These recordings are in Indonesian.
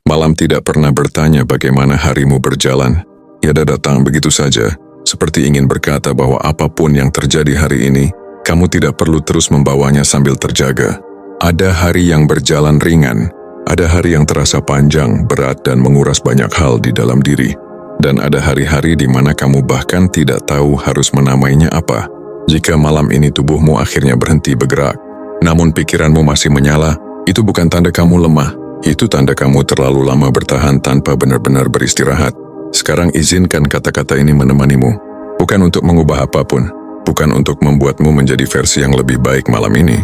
Malam tidak pernah bertanya bagaimana harimu berjalan. Ia datang begitu saja, seperti ingin berkata bahwa apapun yang terjadi hari ini, kamu tidak perlu terus membawanya sambil terjaga. Ada hari yang berjalan ringan, ada hari yang terasa panjang, berat dan menguras banyak hal di dalam diri. Dan ada hari-hari di mana kamu bahkan tidak tahu harus menamainya apa. Jika malam ini tubuhmu akhirnya berhenti bergerak, namun pikiranmu masih menyala, itu bukan tanda kamu lemah. Itu tanda kamu terlalu lama bertahan tanpa benar-benar beristirahat. Sekarang izinkan kata-kata ini menemanimu. Bukan untuk mengubah apapun, bukan untuk membuatmu menjadi versi yang lebih baik malam ini.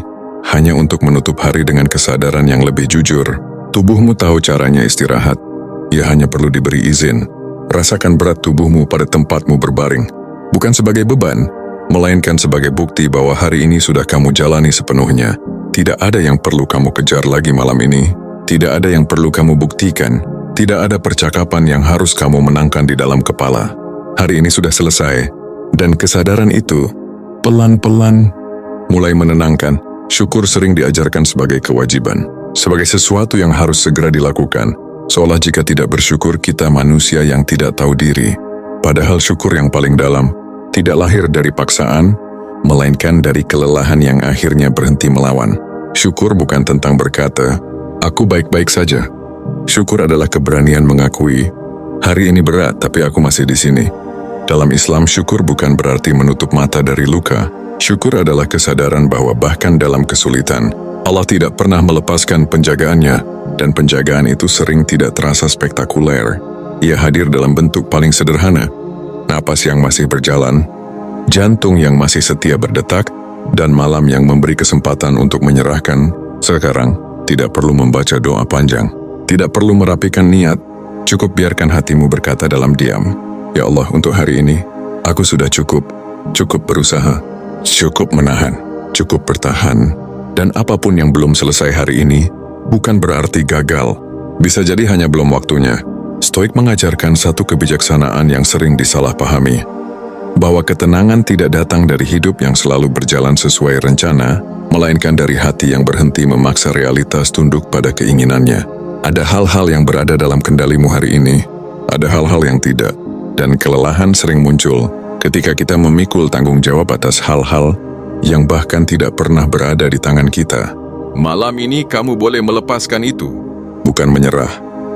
Hanya untuk menutup hari dengan kesadaran yang lebih jujur. Tubuhmu tahu caranya istirahat. Ia hanya perlu diberi izin. Rasakan berat tubuhmu pada tempatmu berbaring. Bukan sebagai beban, melainkan sebagai bukti bahwa hari ini sudah kamu jalani sepenuhnya. Tidak ada yang perlu kamu kejar lagi malam ini. Tidak ada yang perlu kamu buktikan. Tidak ada percakapan yang harus kamu menangkan di dalam kepala. Hari ini sudah selesai, dan kesadaran itu pelan-pelan mulai menenangkan. Syukur sering diajarkan sebagai kewajiban, sebagai sesuatu yang harus segera dilakukan, seolah jika tidak bersyukur kita manusia yang tidak tahu diri. Padahal syukur yang paling dalam tidak lahir dari paksaan, melainkan dari kelelahan yang akhirnya berhenti melawan. Syukur bukan tentang berkata, "Aku baik-baik saja." Syukur adalah keberanian mengakui, hari ini berat tapi aku masih di sini. Dalam Islam, syukur bukan berarti menutup mata dari luka. Syukur adalah kesadaran bahwa bahkan dalam kesulitan, Allah tidak pernah melepaskan penjagaannya, dan penjagaan itu sering tidak terasa spektakuler. Ia hadir dalam bentuk paling sederhana, napas yang masih berjalan, jantung yang masih setia berdetak, dan malam yang memberi kesempatan untuk menyerahkan. Sekarang, tidak perlu membaca doa panjang. Tidak perlu merapikan niat, cukup biarkan hatimu berkata dalam diam, "Ya Allah, untuk hari ini, aku sudah cukup berusaha, cukup menahan, cukup bertahan." Dan apapun yang belum selesai hari ini, bukan berarti gagal, bisa jadi hanya belum waktunya. Stoik mengajarkan satu kebijaksanaan yang sering disalahpahami, bahwa ketenangan tidak datang dari hidup yang selalu berjalan sesuai rencana, melainkan dari hati yang berhenti memaksa realitas tunduk pada keinginannya. Ada hal-hal yang berada dalam kendalimu hari ini, ada hal-hal yang tidak, dan kelelahan sering muncul ketika kita memikul tanggung jawab atas hal-hal yang bahkan tidak pernah berada di tangan kita. Malam ini kamu boleh melepaskan itu. Bukan menyerah,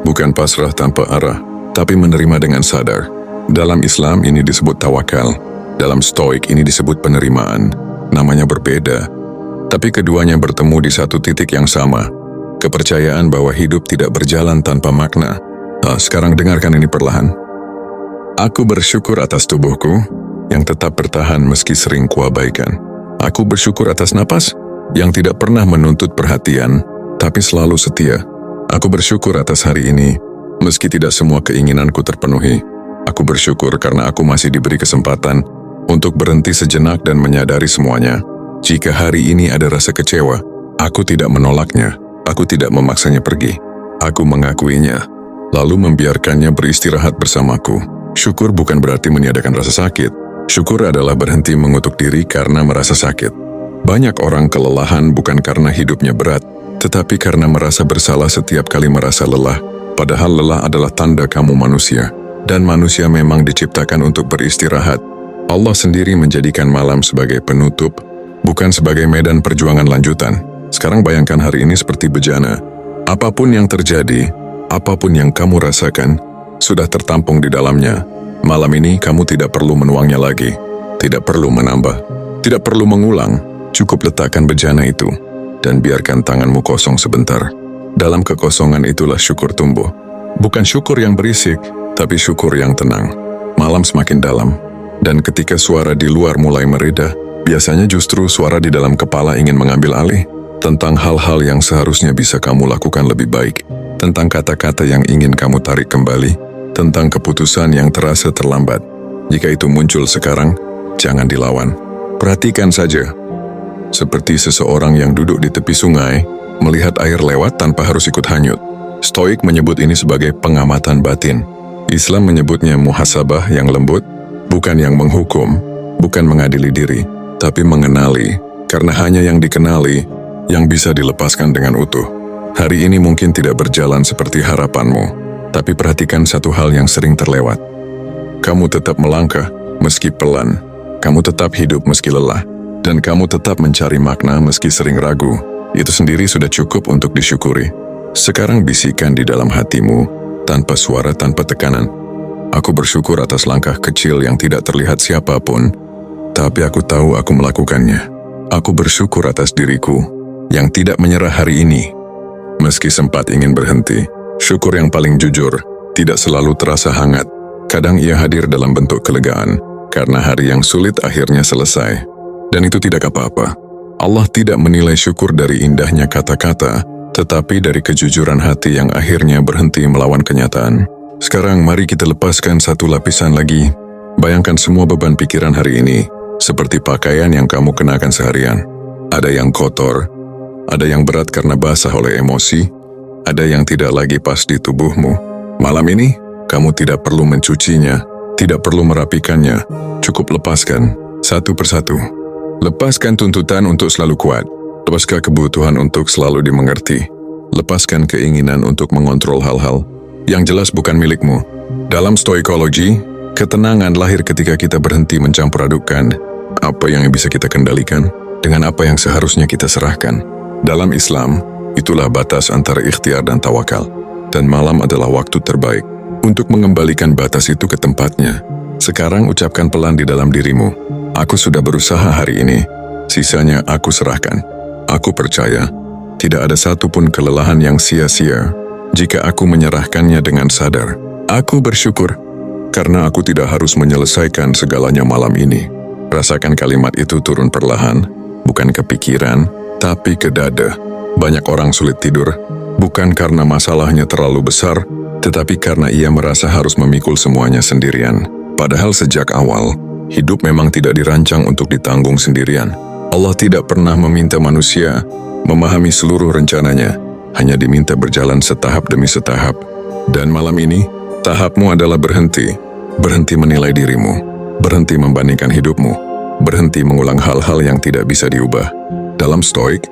bukan pasrah tanpa arah, tapi menerima dengan sadar. Dalam Islam ini disebut tawakal, dalam Stoik ini disebut penerimaan. Namanya berbeda, tapi keduanya bertemu di satu titik yang sama. Kepercayaan bahwa hidup tidak berjalan tanpa makna. Sekarang dengarkan ini perlahan. Aku bersyukur atas tubuhku yang tetap bertahan meski sering kuabaikan. Aku bersyukur atas napas yang tidak pernah menuntut perhatian, tapi selalu setia. Aku bersyukur atas hari ini, meski tidak semua keinginanku terpenuhi. Aku bersyukur karena aku masih diberi kesempatan untuk berhenti sejenak dan menyadari semuanya. Jika hari ini ada rasa kecewa, aku tidak menolaknya. Aku tidak memaksanya pergi. Aku mengakuinya, lalu membiarkannya beristirahat bersamaku. Syukur bukan berarti meniadakan rasa sakit. Syukur adalah berhenti mengutuk diri karena merasa sakit. Banyak orang kelelahan bukan karena hidupnya berat, tetapi karena merasa bersalah setiap kali merasa lelah. Padahal lelah adalah tanda kamu manusia, dan manusia memang diciptakan untuk beristirahat. Allah sendiri menjadikan malam sebagai penutup, bukan sebagai medan perjuangan lanjutan. Sekarang bayangkan hari ini seperti bejana. Apapun yang terjadi, apapun yang kamu rasakan, sudah tertampung di dalamnya. Malam ini kamu tidak perlu menuangnya lagi, tidak perlu menambah, tidak perlu mengulang. Cukup letakkan bejana itu, dan biarkan tanganmu kosong sebentar. Dalam kekosongan itulah syukur tumbuh. Bukan syukur yang berisik, tapi syukur yang tenang. Malam semakin dalam, dan ketika suara di luar mulai mereda, biasanya justru suara di dalam kepala ingin mengambil alih. Tentang hal-hal yang seharusnya bisa kamu lakukan lebih baik, tentang kata-kata yang ingin kamu tarik kembali, tentang keputusan yang terasa terlambat. Jika itu muncul sekarang, jangan dilawan. Perhatikan saja. Seperti seseorang yang duduk di tepi sungai, melihat air lewat tanpa harus ikut hanyut. Stoik menyebut ini sebagai pengamatan batin. Islam menyebutnya muhasabah yang lembut, bukan yang menghukum, bukan mengadili diri, tapi mengenali, karena hanya yang dikenali yang bisa dilepaskan dengan utuh. Hari ini mungkin tidak berjalan seperti harapanmu, tapi perhatikan satu hal yang sering terlewat. Kamu tetap melangkah, meski pelan. Kamu tetap hidup meski lelah. Dan kamu tetap mencari makna meski sering ragu. Itu sendiri sudah cukup untuk disyukuri. Sekarang bisikan di dalam hatimu, tanpa suara, tanpa tekanan. Aku bersyukur atas langkah kecil yang tidak terlihat siapapun, tapi aku tahu aku melakukannya. Aku bersyukur atas diriku, yang tidak menyerah hari ini. Meski sempat ingin berhenti, syukur yang paling jujur, tidak selalu terasa hangat. Kadang ia hadir dalam bentuk kelegaan, karena hari yang sulit akhirnya selesai. Dan itu tidak apa-apa. Allah tidak menilai syukur dari indahnya kata-kata, tetapi dari kejujuran hati yang akhirnya berhenti melawan kenyataan. Sekarang mari kita lepaskan satu lapisan lagi. Bayangkan semua beban pikiran hari ini, seperti pakaian yang kamu kenakan seharian. Ada yang kotor, ada yang berat karena basah oleh emosi, ada yang tidak lagi pas di tubuhmu. Malam ini, kamu tidak perlu mencucinya, tidak perlu merapikannya, cukup lepaskan, satu persatu. Lepaskan tuntutan untuk selalu kuat, lepaskan kebutuhan untuk selalu dimengerti, lepaskan keinginan untuk mengontrol hal-hal yang jelas bukan milikmu. Dalam stoikologi, ketenangan lahir ketika kita berhenti mencampur adukkan apa yang bisa kita kendalikan dengan apa yang seharusnya kita serahkan. Dalam Islam, itulah batas antara ikhtiar dan tawakal. Dan malam adalah waktu terbaik untuk mengembalikan batas itu ke tempatnya. Sekarang ucapkan pelan di dalam dirimu, aku sudah berusaha hari ini, sisanya aku serahkan. Aku percaya, tidak ada satupun kelelahan yang sia-sia jika aku menyerahkannya dengan sadar. Aku bersyukur, karena aku tidak harus menyelesaikan segalanya malam ini. Rasakan kalimat itu turun perlahan, bukan ke pikiran, tapi ke dada. Banyak orang sulit tidur, bukan karena masalahnya terlalu besar, tetapi karena ia merasa harus memikul semuanya sendirian. Padahal sejak awal, hidup memang tidak dirancang untuk ditanggung sendirian. Allah tidak pernah meminta manusia memahami seluruh rencananya, hanya diminta berjalan setahap demi setahap. Dan malam ini, tahapmu adalah berhenti. Berhenti menilai dirimu, berhenti membandingkan hidupmu, berhenti mengulang hal-hal yang tidak bisa diubah. Dalam Stoik,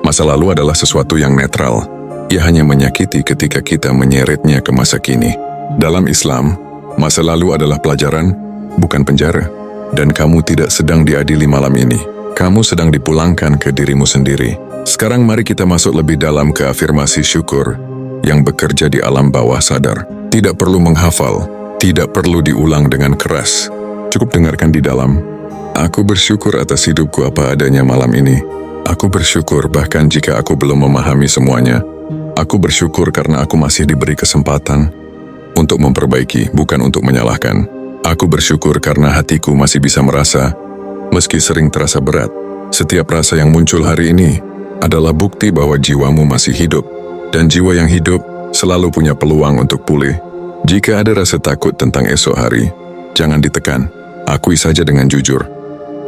masa lalu adalah sesuatu yang netral. Ia hanya menyakiti ketika kita menyeretnya ke masa kini. Dalam Islam, masa lalu adalah pelajaran, bukan penjara. Dan kamu tidak sedang diadili malam ini. Kamu sedang dipulangkan ke dirimu sendiri. Sekarang mari kita masuk lebih dalam ke afirmasi syukur yang bekerja di alam bawah sadar. Tidak perlu menghafal, tidak perlu diulang dengan keras. Cukup dengarkan di dalam. Aku bersyukur atas hidupku apa adanya malam ini. Aku bersyukur bahkan jika aku belum memahami semuanya. Aku bersyukur karena aku masih diberi kesempatan untuk memperbaiki, bukan untuk menyalahkan. Aku bersyukur karena hatiku masih bisa merasa, meski sering terasa berat. Setiap rasa yang muncul hari ini adalah bukti bahwa jiwamu masih hidup, dan jiwa yang hidup selalu punya peluang untuk pulih. Jika ada rasa takut tentang esok hari, jangan ditekan. Akui saja dengan jujur.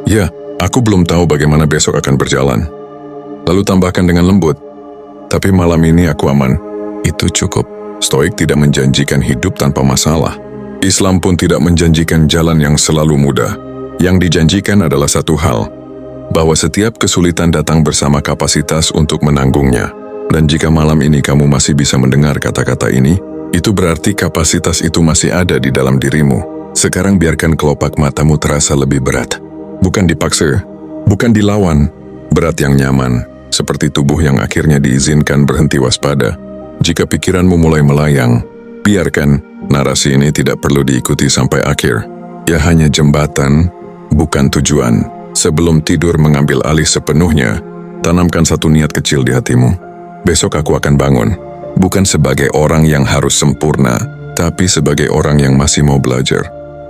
Ya, aku belum tahu bagaimana besok akan berjalan. Lalu tambahkan dengan lembut, tapi malam ini aku aman. Itu cukup. Stoik tidak menjanjikan hidup tanpa masalah. Islam pun tidak menjanjikan jalan yang selalu mudah. Yang dijanjikan adalah satu hal, bahwa setiap kesulitan datang bersama kapasitas untuk menanggungnya. Dan jika malam ini kamu masih bisa mendengar kata-kata ini, itu berarti kapasitas itu masih ada di dalam dirimu. Sekarang biarkan kelopak matamu terasa lebih berat. Bukan dipaksa, bukan dilawan. Berat yang nyaman, seperti tubuh yang akhirnya diizinkan berhenti waspada. Jika pikiranmu mulai melayang, biarkan narasi ini tidak perlu diikuti sampai akhir. Ia hanya jembatan, bukan tujuan. Sebelum tidur mengambil alih sepenuhnya, tanamkan satu niat kecil di hatimu. Besok aku akan bangun, bukan sebagai orang yang harus sempurna, tapi sebagai orang yang masih mau belajar.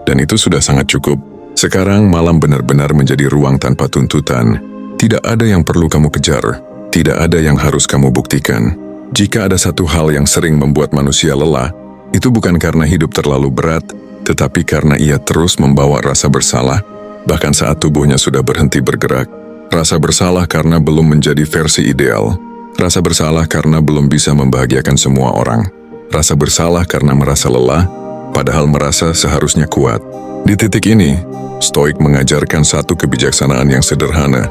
Dan itu sudah sangat cukup. Sekarang malam benar-benar menjadi ruang tanpa tuntutan. Tidak ada yang perlu kamu kejar, tidak ada yang harus kamu buktikan. Jika ada satu hal yang sering membuat manusia lelah, itu bukan karena hidup terlalu berat, tetapi karena ia terus membawa rasa bersalah, bahkan saat tubuhnya sudah berhenti bergerak. Rasa bersalah karena belum menjadi versi ideal. Rasa bersalah karena belum bisa membahagiakan semua orang. Rasa bersalah karena merasa lelah, padahal merasa seharusnya kuat. Di titik ini, Stoik mengajarkan satu kebijaksanaan yang sederhana.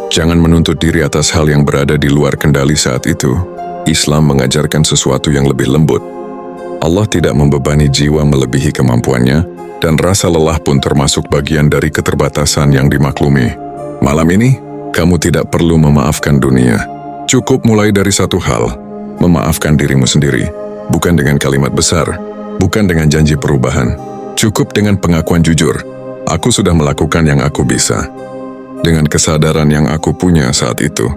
Jangan menuntut diri atas hal yang berada di luar kendali saat itu. Islam mengajarkan sesuatu yang lebih lembut. Allah tidak membebani jiwa melebihi kemampuannya, dan rasa lelah pun termasuk bagian dari keterbatasan yang dimaklumi. Malam ini, kamu tidak perlu memaafkan dunia. Cukup mulai dari satu hal, memaafkan dirimu sendiri. Bukan dengan kalimat besar, bukan dengan janji perubahan. Cukup dengan pengakuan jujur, aku sudah melakukan yang aku bisa. Dengan kesadaran yang aku punya saat itu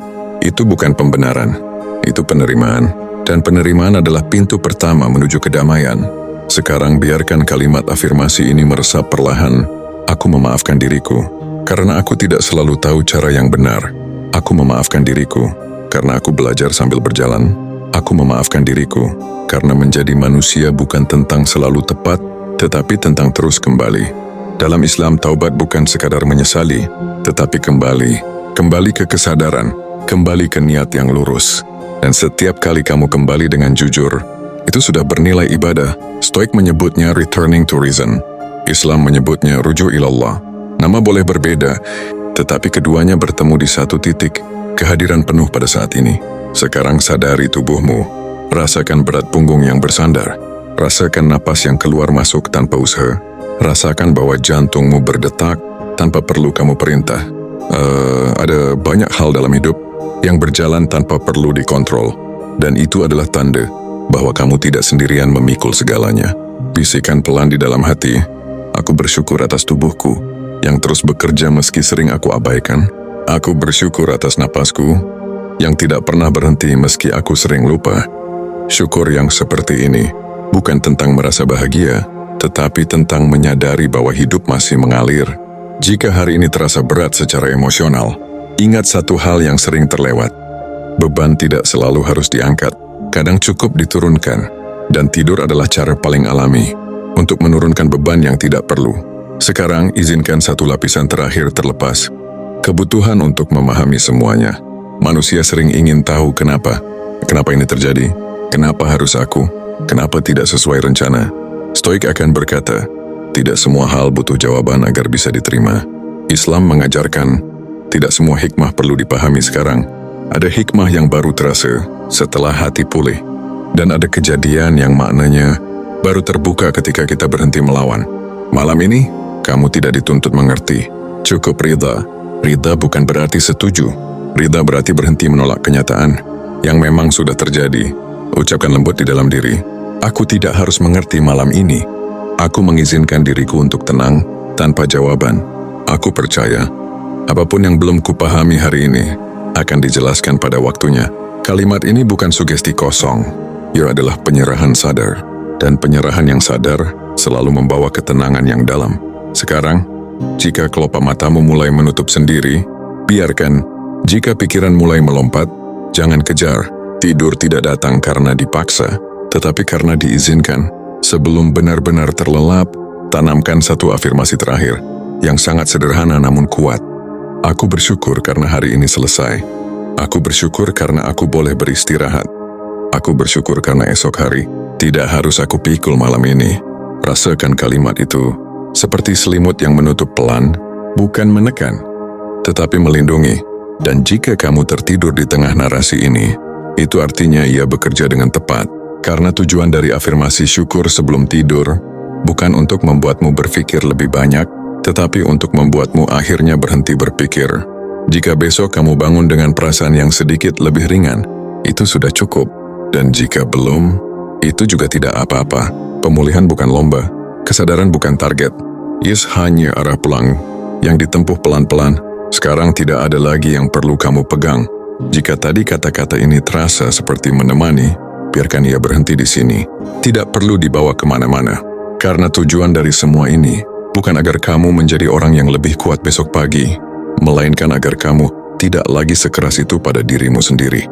bukan pembenaran, itu penerimaan. Dan penerimaan adalah pintu pertama menuju kedamaian. Sekarang biarkan kalimat afirmasi ini meresap perlahan. Aku memaafkan diriku, karena aku tidak selalu tahu cara yang benar. Aku memaafkan diriku, karena aku belajar sambil berjalan. Aku memaafkan diriku, karena menjadi manusia bukan tentang selalu tepat, tetapi tentang terus kembali. Dalam Islam, taubat bukan sekadar menyesali, tetapi kembali ke kesadaran, kembali ke niat yang lurus. Dan setiap kali kamu kembali dengan jujur, itu sudah bernilai ibadah. Stoik menyebutnya returning to reason. Islam menyebutnya rujuk ilallah. Nama boleh berbeda, tetapi keduanya bertemu di satu titik, kehadiran penuh pada saat ini. Sekarang sadari tubuhmu, rasakan berat punggung yang bersandar, rasakan napas yang keluar masuk tanpa usaha, rasakan bahwa jantungmu berdetak tanpa perlu kamu perintah. Ada banyak hal dalam hidup yang berjalan tanpa perlu dikontrol, dan itu adalah tanda bahwa kamu tidak sendirian memikul segalanya. Bisikan pelan di dalam hati, aku bersyukur atas tubuhku yang terus bekerja meski sering aku abaikan. Aku bersyukur atas napasku yang tidak pernah berhenti meski aku sering lupa. Syukur yang seperti ini bukan tentang merasa bahagia, tetapi tentang menyadari bahwa hidup masih mengalir. Jika hari ini terasa berat secara emosional, ingat satu hal yang sering terlewat. Beban tidak selalu harus diangkat, kadang cukup diturunkan. Dan tidur adalah cara paling alami untuk menurunkan beban yang tidak perlu. Sekarang izinkan satu lapisan terakhir terlepas. Kebutuhan untuk memahami semuanya. Manusia sering ingin tahu kenapa. Kenapa ini terjadi? Kenapa harus aku? Kenapa tidak sesuai rencana? Stoik akan berkata, tidak semua hal butuh jawaban agar bisa diterima. Islam mengajarkan, tidak semua hikmah perlu dipahami sekarang. Ada hikmah yang baru terasa setelah hati pulih. Dan ada kejadian yang maknanya baru terbuka ketika kita berhenti melawan. Malam ini, kamu tidak dituntut mengerti. Cukup ridha. Ridha bukan berarti setuju. Ridha berarti berhenti menolak kenyataan yang memang sudah terjadi. Ucapkan lembut di dalam diri. Aku tidak harus mengerti malam ini. Aku mengizinkan diriku untuk tenang tanpa jawaban. Aku percaya apapun yang belum kupahami hari ini akan dijelaskan pada waktunya. Kalimat ini bukan sugesti kosong. Ia adalah penyerahan sadar. Dan penyerahan yang sadar selalu membawa ketenangan yang dalam. Sekarang, jika kelopak matamu mulai menutup sendiri, biarkan. Jika pikiran mulai melompat, jangan kejar. Tidur tidak datang karena dipaksa, tetapi karena diizinkan. Sebelum benar-benar terlelap, tanamkan satu afirmasi terakhir yang sangat sederhana namun kuat. Aku bersyukur karena hari ini selesai. Aku bersyukur karena aku boleh beristirahat. Aku bersyukur karena esok hari tidak harus aku pikul malam ini. Rasakan kalimat itu seperti selimut yang menutup pelan, bukan menekan, tetapi melindungi. Dan jika kamu tertidur di tengah narasi ini, itu artinya ia bekerja dengan tepat. Karena tujuan dari afirmasi syukur sebelum tidur bukan untuk membuatmu berpikir lebih banyak, tetapi untuk membuatmu akhirnya berhenti berpikir. Jika besok kamu bangun dengan perasaan yang sedikit lebih ringan, itu sudah cukup. Dan jika belum, itu juga tidak apa-apa. Pemulihan bukan lomba, kesadaran bukan target. Yes, hanya arah pulang yang ditempuh pelan-pelan. Sekarang tidak ada lagi yang perlu kamu pegang. Jika tadi kata-kata ini terasa seperti menemani, biarkan ia berhenti di sini. Tidak perlu dibawa kemana-mana. Karena tujuan dari semua ini bukan agar kamu menjadi orang yang lebih kuat besok pagi, melainkan agar kamu tidak lagi sekeras itu pada dirimu sendiri.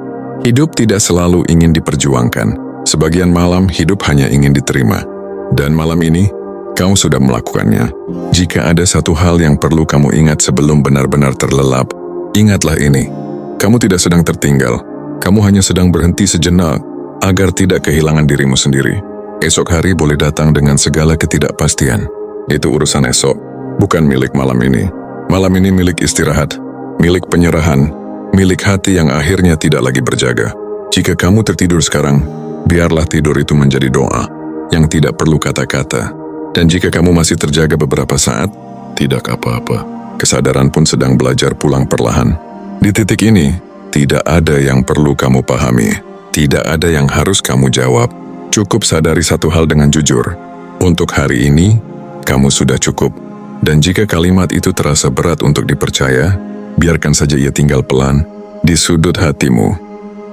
Hidup tidak selalu ingin diperjuangkan. Sebagian malam hidup hanya ingin diterima. Dan malam ini, kamu sudah melakukannya. Jika ada satu hal yang perlu kamu ingat sebelum benar-benar terlelap, ingatlah ini. Kamu tidak sedang tertinggal. Kamu hanya sedang berhenti sejenak agar tidak kehilangan dirimu sendiri. Esok hari boleh datang dengan segala ketidakpastian. Itu urusan esok, bukan milik malam ini. Malam ini milik istirahat, milik penyerahan, milik hati yang akhirnya tidak lagi berjaga. Jika kamu tertidur sekarang, biarlah tidur itu menjadi doa yang tidak perlu kata-kata. Dan jika kamu masih terjaga beberapa saat, tidak apa-apa. Kesadaran pun sedang belajar pulang perlahan. Di titik ini, tidak ada yang perlu kamu pahami. Tidak ada yang harus kamu jawab. Cukup sadari satu hal dengan jujur. Untuk hari ini, kamu sudah cukup. Dan jika kalimat itu terasa berat untuk dipercaya, biarkan saja ia tinggal pelan di sudut hatimu.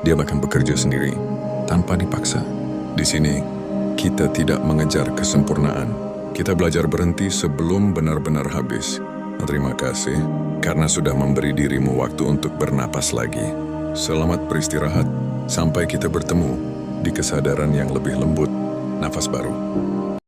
Dia akan bekerja sendiri, tanpa dipaksa. Di sini, kita tidak mengejar kesempurnaan. Kita belajar berhenti sebelum benar-benar habis. Terima kasih, karena sudah memberi dirimu waktu untuk bernapas lagi. Selamat beristirahat, sampai kita bertemu di kesadaran yang lebih lembut, nafas baru.